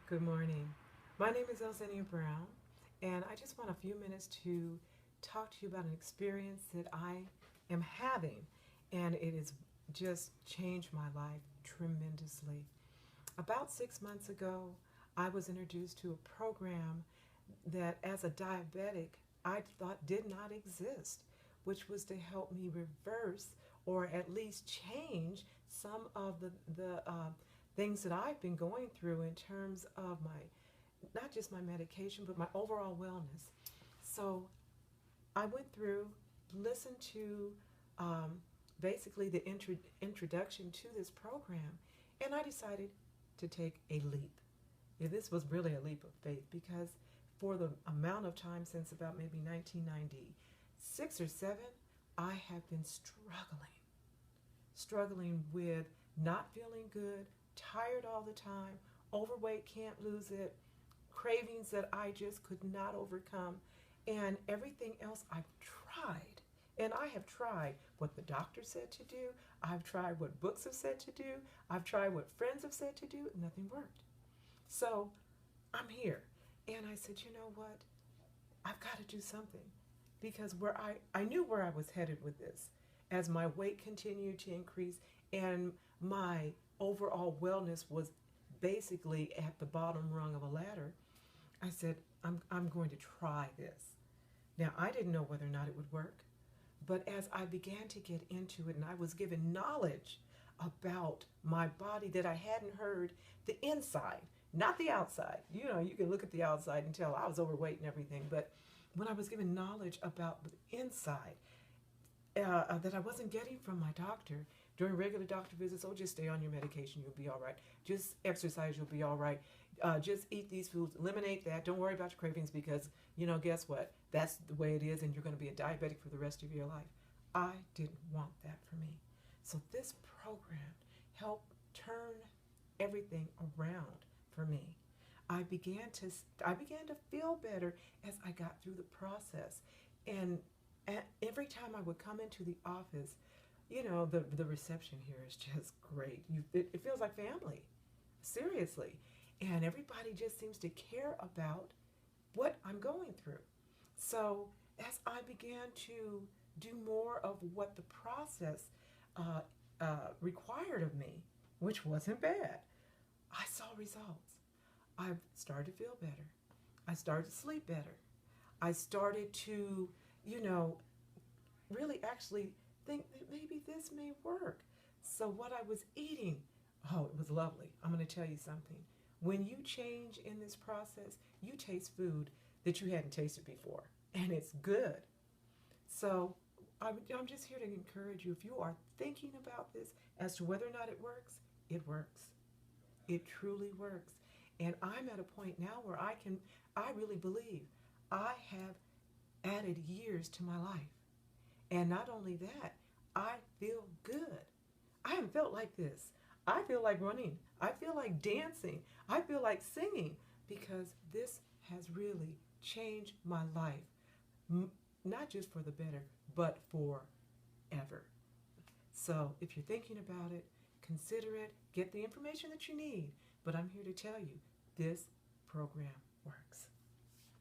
Good morning. My name is Elzennia Brown, and I just want a few minutes to talk to you about an experience that I am having, and it has just changed my life tremendously. About 6 months ago, I was introduced to a program that, as a diabetic, I thought did not exist, which was to help me reverse or at least change some of the things that I've been going through in terms of not just my medication, but my overall wellness. So I went through, listened to um, basically the introduction to this program, and I decided to take a leap. Yeah, this was really a leap of faith because for the amount of time since about maybe 1996 or 7, I have been struggling with not feeling good, tired all the time, overweight, can't lose it, cravings that I just could not overcome, and everything else I've tried. And I have tried what the doctor said to do. I've tried what books have said to do. I've tried what friends have said to do. Nothing worked. So I'm here. And I said, you know what? I've got to do something. Because I knew where I was headed with this. As my weight continued to increase and my overall wellness was basically at the bottom rung of a ladder, I said, I'm going to try this. Now, I didn't know whether or not it would work, but as I began to get into it and I was given knowledge about my body that I hadn't heard, the inside, not the outside. You know, you can look at the outside and tell I was overweight and everything, but when I was given knowledge about the inside that I wasn't getting from my doctor during regular doctor visits, oh, just stay on your medication, you'll be all right. Just exercise, you'll be all right. Just eat these foods, eliminate that. Don't worry about your cravings because, guess what? That's the way it is, and you're going to be a diabetic for the rest of your life. I didn't want that for me. So this program helped turn everything around for me. I began to I began to feel better as I got through the process, and every time I would come into the office, the reception here is just great. It feels like family, seriously, and everybody just seems to care about what I'm going through. So as I began to do more of what the process required of me, which wasn't bad, I saw results. I started to feel better. I started to sleep better. I started to, you know, really actually think that maybe this may work. So, what I was eating, oh, it was lovely. I'm going to tell you something. When you change in this process, you taste food that you hadn't tasted before, and it's good. So, I'm just here to encourage you. If you are thinking about this as to whether or not it works, it works. It truly works. And I'm at a point now where I really believe I have added years to my life. And not only that, I feel good. I haven't felt like this. I feel like running. I feel like dancing. I feel like singing because this has really changed my life. Not just for the better, but forever. So if you're thinking about it, consider it, get the information that you need. But I'm here to tell you this program works.